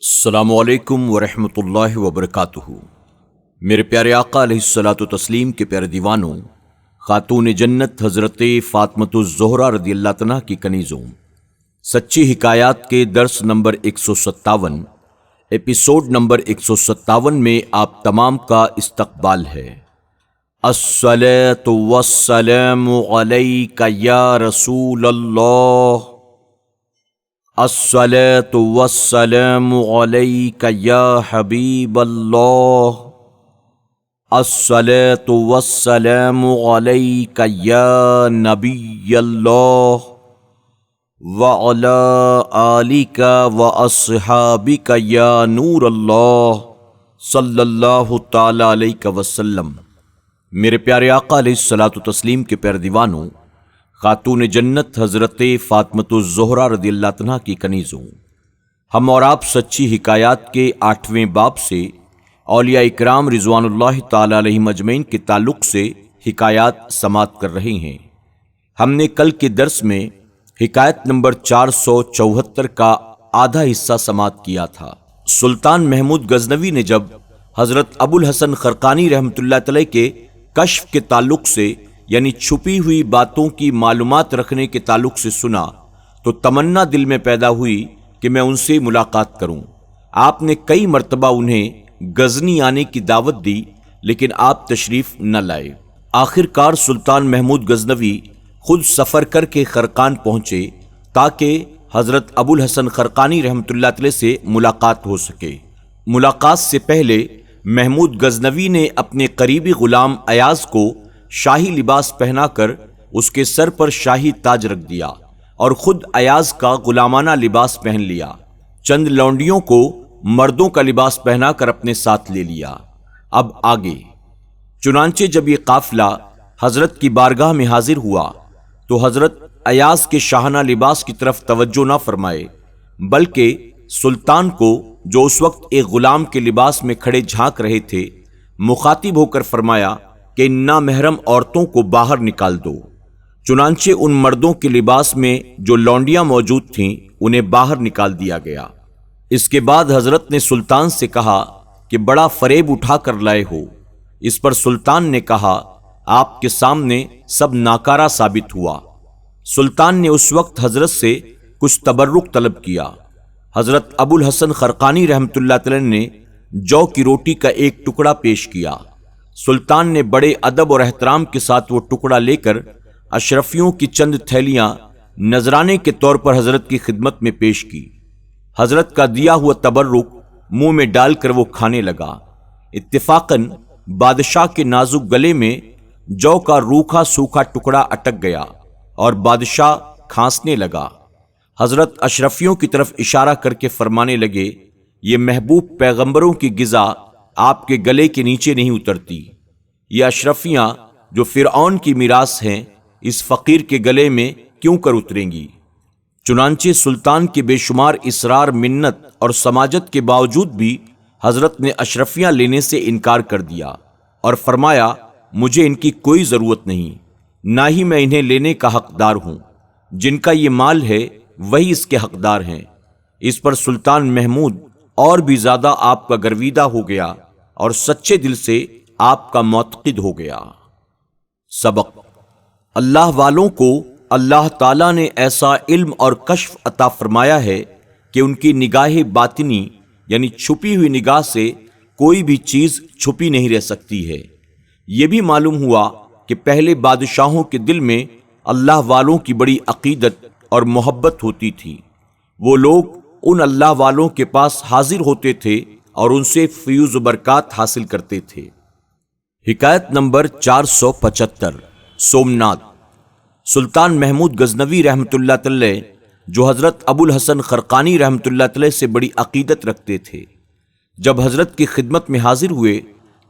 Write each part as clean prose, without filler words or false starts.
السلام علیکم ورحمۃ اللہ وبرکاتہ۔ میرے پیارے آقا علیہ الصلوۃ والتسلیم کے پیارے دیوانوں، خاتون جنت حضرت فاطمۃ الزہرا رضی اللہ عنہا کی کنیزوں، سچی حکایات کے درس نمبر 157 ایپیسوڈ نمبر 157 میں آپ تمام کا استقبال ہے۔ الصلاۃ والسلام علیک یا رسول اللہ، الصلاۃ والسلام علیک یا حبیب اللہ، الصلاۃ والسلام علیک یا نبی اللہ، وعلی آلک واصحابک یا نور اللہ، صلی اللہ تعالی علیہ وسلم۔ میرے پیارے آقا علیہ الصلوۃ والتسلیم کے پیارے دیوانوں، خاتون جنت حضرت فاطمۃ الزہرا رضی اللہ عنہا کی کنیزوں، ہم اور آپ سچی حکایات کے 8ویں باب سے اولیاء اکرام رضوان اللہ تعالی علیہم اجمعین کے تعلق سے حکایات سماعت کر رہے ہیں۔ ہم نے کل کے درس میں حکایت نمبر 474 کا آدھا حصہ سماعت کیا تھا۔ سلطان محمود غزنوی نے جب حضرت ابو الحسن خرقانی رحمۃ اللہ علیہ کے کشف کے تعلق سے یعنی چھپی ہوئی باتوں کی معلومات رکھنے کے تعلق سے سنا تو تمنا دل میں پیدا ہوئی کہ میں ان سے ملاقات کروں۔ آپ نے کئی مرتبہ انہیں غزنی آنے کی دعوت دی لیکن آپ تشریف نہ لائے۔ آخر کار سلطان محمود غزنوی خود سفر کر کے خرقان پہنچے تاکہ حضرت ابو الحسن خرقانی رحمۃ اللہ علیہ سے ملاقات ہو سکے۔ ملاقات سے پہلے محمود غزنوی نے اپنے قریبی غلام ایاز کو شاہی لباس پہنا کر اس کے سر پر شاہی تاج رکھ دیا اور خود ایاز کا غلامانہ لباس پہن لیا۔ چند لونڈیوں کو مردوں کا لباس پہنا کر اپنے ساتھ لے لیا۔ اب آگے چنانچہ جب یہ قافلہ حضرت کی بارگاہ میں حاضر ہوا تو حضرت ایاز کے شاہانہ لباس کی طرف توجہ نہ فرمائے بلکہ سلطان کو جو اس وقت ایک غلام کے لباس میں کھڑے جھانک رہے تھے مخاطب ہو کر فرمایا کہ ان نامحرم عورتوں کو باہر نکال دو۔ چنانچہ ان مردوں کے لباس میں جو لونڈیاں موجود تھیں انہیں باہر نکال دیا گیا۔ اس کے بعد حضرت نے سلطان سے کہا کہ بڑا فریب اٹھا کر لائے ہو۔ اس پر سلطان نے کہا آپ کے سامنے سب ناکارہ ثابت ہوا۔ سلطان نے اس وقت حضرت سے کچھ تبرک طلب کیا۔ حضرت ابو الحسن خرقانی رحمۃ اللہ علیہ نے جو کی روٹی کا ایک ٹکڑا پیش کیا۔ سلطان نے بڑے ادب اور احترام کے ساتھ وہ ٹکڑا لے کر اشرفیوں کی چند تھیلیاں نذرانے کے طور پر حضرت کی خدمت میں پیش کی۔ حضرت کا دیا ہوا تبرک منہ میں ڈال کر وہ کھانے لگا۔ اتفاقاً بادشاہ کے نازک گلے میں جو کا روکھا سوکھا ٹکڑا اٹک گیا اور بادشاہ کھانسنے لگا۔ حضرت اشرفیوں کی طرف اشارہ کر کے فرمانے لگے یہ محبوب پیغمبروں کی غذا آپ کے گلے کے نیچے نہیں اترتی۔ یہ اشرفیاں جو فرعون کی میراث ہیں اس فقیر کے گلے میں کیوں کر اتریں گی؟ چنانچہ سلطان کے بے شمار اصرار منت اور سماجت کے باوجود بھی حضرت نے اشرفیاں لینے سے انکار کر دیا اور فرمایا مجھے ان کی کوئی ضرورت نہیں، نہ ہی میں انہیں لینے کا حقدار ہوں۔ جن کا یہ مال ہے وہی اس کے حقدار ہیں۔ اس پر سلطان محمود اور بھی زیادہ آپ کا گرویدہ ہو گیا اور سچے دل سے آپ کا معتقد ہو گیا۔ سبق: اللہ والوں کو اللہ تعالیٰ نے ایسا علم اور کشف عطا فرمایا ہے کہ ان کی نگاہ باطنی یعنی چھپی ہوئی نگاہ سے کوئی بھی چیز چھپی نہیں رہ سکتی ہے۔ یہ بھی معلوم ہوا کہ پہلے بادشاہوں کے دل میں اللہ والوں کی بڑی عقیدت اور محبت ہوتی تھی۔ وہ لوگ ان اللہ والوں کے پاس حاضر ہوتے تھے اور ان سے فیوز و برکات حاصل کرتے تھے۔ حکایت نمبر 475 سومنات۔ سلطان محمود غزنوی رحمۃ اللہ علیہ جو حضرت ابو الحسن خرقانی رحمۃ اللہ علیہ سے بڑی عقیدت رکھتے تھے، جب حضرت کی خدمت میں حاضر ہوئے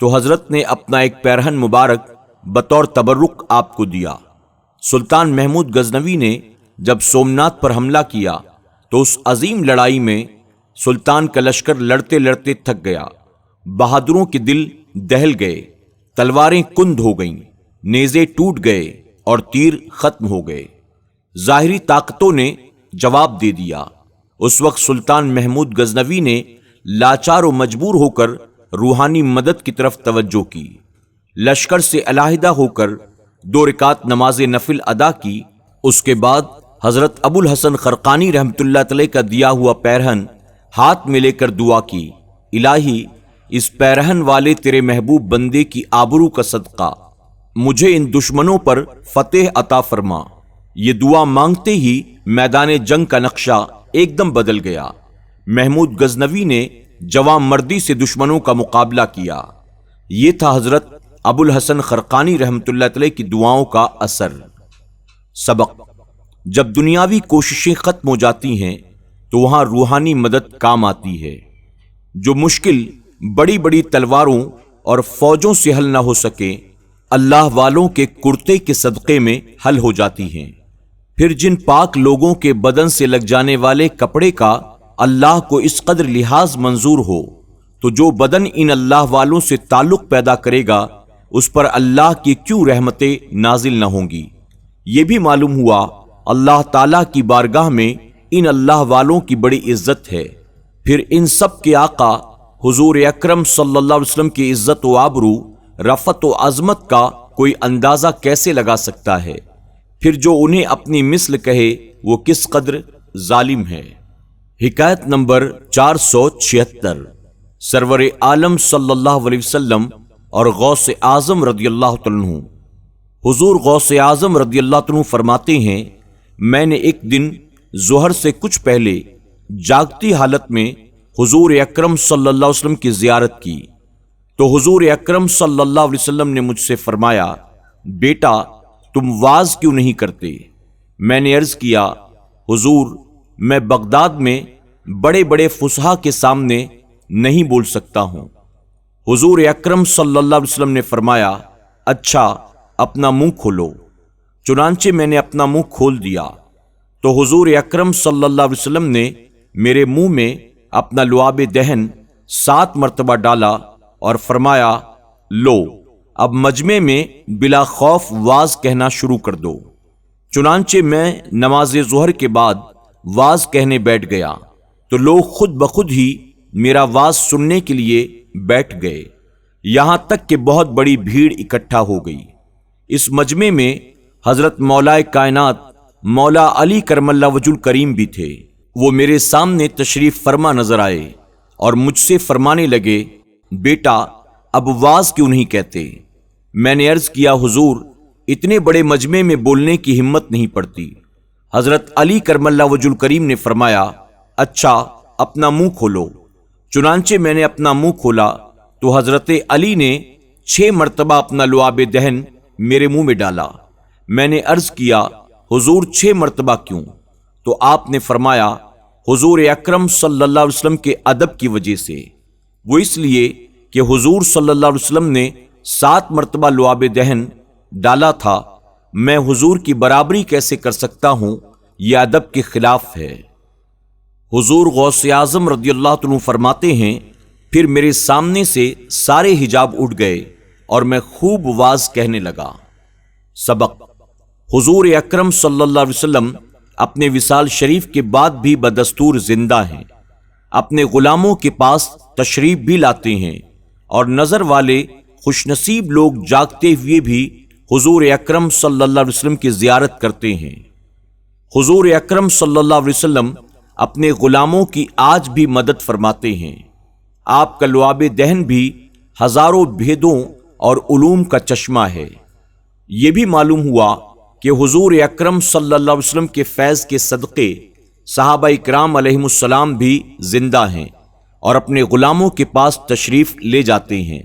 تو حضرت نے اپنا ایک پیرہن مبارک بطور تبرک آپ کو دیا۔ سلطان محمود غزنوی نے جب سومنات پر حملہ کیا تو اس عظیم لڑائی میں سلطان کا لشکر لڑتے لڑتے تھک گیا، بہادروں کے دل دہل گئے، تلواریں کند ہو گئیں، نیزے ٹوٹ گئے اور تیر ختم ہو گئے۔ ظاہری طاقتوں نے جواب دے دیا۔ اس وقت سلطان محمود غزنوی نے لاچار و مجبور ہو کر روحانی مدد کی طرف توجہ کی۔ لشکر سے علیحدہ ہو کر 2 رکعت نماز نفل ادا کی۔ اس کے بعد حضرت ابو الحسن خرقانی رحمۃ اللہ علیہ کا دیا ہوا پیرہن ہاتھ میں لے کر دعا کی، الہی اس پیرہن والے تیرے محبوب بندے کی آبرو کا صدقہ مجھے ان دشمنوں پر فتح عطا فرما۔ یہ دعا مانگتے ہی میدان جنگ کا نقشہ ایک دم بدل گیا۔ محمود غزنوی نے جواں مردی سے دشمنوں کا مقابلہ کیا۔ یہ تھا حضرت ابو الحسن خرقانی رحمۃ اللہ علیہ کی دعاؤں کا اثر۔ سبق: جب دنیاوی کوششیں ختم ہو جاتی ہیں تو وہاں روحانی مدد کام آتی ہے۔ جو مشکل بڑی بڑی تلواروں اور فوجوں سے حل نہ ہو سکے، اللہ والوں کے کرتے کے صدقے میں حل ہو جاتی ہیں۔ پھر جن پاک لوگوں کے بدن سے لگ جانے والے کپڑے کا اللہ کو اس قدر لحاظ منظور ہو، تو جو بدن ان اللہ والوں سے تعلق پیدا کرے گا اس پر اللہ کی کیوں رحمتیں نازل نہ ہوں گی۔ یہ بھی معلوم ہوا اللہ تعالیٰ کی بارگاہ میں ان اللہ والوں کی بڑی عزت ہے۔ پھر ان سب کے آقا حضور اکرم صلی اللہ علیہ وسلم کی عزت و آبرو، رفعت و عظمت کا کوئی اندازہ کیسے لگا سکتا ہے؟ پھر جو انہیں اپنی مثل کہے وہ کس قدر ظالم ہے۔ حکایت نمبر 476۔ سرور عالم صلی اللہ علیہ وسلم اور غوث اعظم رضی اللہ تعالیٰ عنہ، حضور غوث اعظم رضی اللہ تعالیٰ عنہ فرماتے ہیں، میں نے ایک دن ظہر سے کچھ پہلے جاگتی حالت میں حضور اکرم صلی اللہ علیہ وسلم کی زیارت کی تو حضور اکرم صلی اللہ علیہ وسلم نے مجھ سے فرمایا، بیٹا تم واز کیوں نہیں کرتے؟ میں نے عرض کیا، حضور میں بغداد میں بڑے بڑے فصحاء کے سامنے نہیں بول سکتا ہوں۔ حضور اکرم صلی اللہ علیہ وسلم نے فرمایا، اچھا اپنا منہ کھولو۔ چنانچہ میں نے اپنا منہ کھول دیا تو حضور اکرم صلی اللہ علیہ وسلم نے میرے منہ میں اپنا لعاب دہن 7 مرتبہ ڈالا اور فرمایا، لو اب مجمع میں بلا خوف واز کہنا شروع کر دو۔ چنانچہ میں نماز ظہر کے بعد واز کہنے بیٹھ گیا تو لوگ خود بخود ہی میرا واز سننے کے لیے بیٹھ گئے، یہاں تک کہ بہت بڑی بھیڑ اکٹھا ہو گئی۔ اس مجمع میں حضرت مولا کائنات مولا علی کرم اللہ وجہ الکریم بھی تھے۔ وہ میرے سامنے تشریف فرما نظر آئے اور مجھ سے فرمانے لگے، بیٹا اب واز کیوں نہیں کہتے؟ میں نے عرض کیا، حضور اتنے بڑے مجمع میں بولنے کی ہمت نہیں پڑتی۔ حضرت علی کرم اللہ وجہ الکریم نے فرمایا، اچھا اپنا منہ کھولو۔ چنانچہ میں نے اپنا منہ کھولا تو حضرت علی نے 6 مرتبہ اپنا لعاب دہن میرے منہ میں ڈالا۔ میں نے عرض کیا، حضور 6 مرتبہ کیوں؟ تو آپ نے فرمایا، حضور اکرم صلی اللہ علیہ وسلم کے ادب کی وجہ سے، وہ اس لیے کہ حضور صلی اللہ علیہ وسلم نے 7 مرتبہ لعاب دہن ڈالا تھا، میں حضور کی برابری کیسے کر سکتا ہوں؟ یہ ادب کے خلاف ہے۔ حضور غوث اعظم رضی اللہ عنہ فرماتے ہیں، پھر میرے سامنے سے سارے حجاب اٹھ گئے اور میں خوب واز کہنے لگا۔ سبق: حضور اکرم صلی اللہ علیہ وسلم اپنے وصال شریف کے بعد بھی بدستور زندہ ہیں، اپنے غلاموں کے پاس تشریف بھی لاتے ہیں، اور نظر والے خوش نصیب لوگ جاگتے ہوئے بھی حضور اکرم صلی اللہ علیہ وسلم کی زیارت کرتے ہیں۔ حضور اکرم صلی اللہ علیہ وسلم اپنے غلاموں کی آج بھی مدد فرماتے ہیں۔ آپ کا لعاب دہن بھی ہزاروں بھیدوں اور علوم کا چشمہ ہے۔ یہ بھی معلوم ہوا کہ حضور اکرم صلی اللہ علیہ وسلم کے فیض کے صدقے صحابہ اکرام علیہم السلام بھی زندہ ہیں اور اپنے غلاموں کے پاس تشریف لے جاتے ہیں۔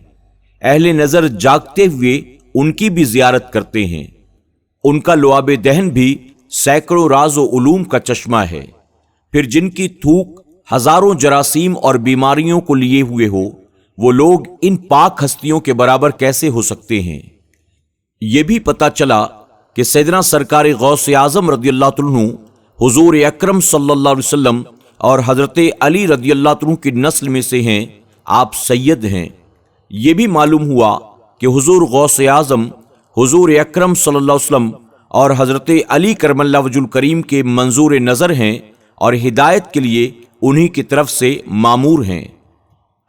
اہل نظر جاگتے ہوئے ان کی بھی زیارت کرتے ہیں۔ ان کا لعاب دہن بھی سینکڑوں راز و علوم کا چشمہ ہے۔ پھر جن کی تھوک ہزاروں جراثیم اور بیماریوں کو لیے ہوئے ہو، وہ لوگ ان پاک ہستیوں کے برابر کیسے ہو سکتے ہیں؟ یہ بھی پتہ چلا کہ سیدنا سرکار غوث اعظم رضی اللہ عنہ حضور اکرم صلی اللہ علیہ وسلم اور حضرت علی رضی اللہ عنہ کی نسل میں سے ہیں، آپ سید ہیں۔ یہ بھی معلوم ہوا کہ حضور غوث اعظم حضور اکرم صلی اللہ علیہ وسلم اور حضرت علی کرم اللہ وجہ الکریم کے منظور نظر ہیں اور ہدایت کے لیے انہی کی طرف سے مامور ہیں۔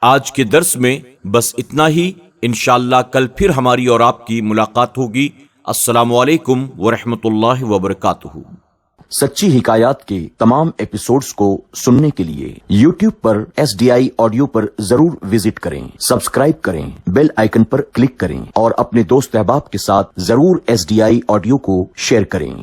آج کے درس میں بس اتنا ہی، انشاءاللہ کل پھر ہماری اور آپ کی ملاقات ہوگی۔ السلام علیکم ورحمۃ اللہ وبرکاتہ۔ سچی حکایات کے تمام ایپیسوڈز کو سننے کے لیے یوٹیوب پر SDI آڈیو پر ضرور وزٹ کریں، سبسکرائب کریں، بیل آئیکن پر کلک کریں اور اپنے دوست احباب کے ساتھ ضرور SDI آڈیو کو شیئر کریں۔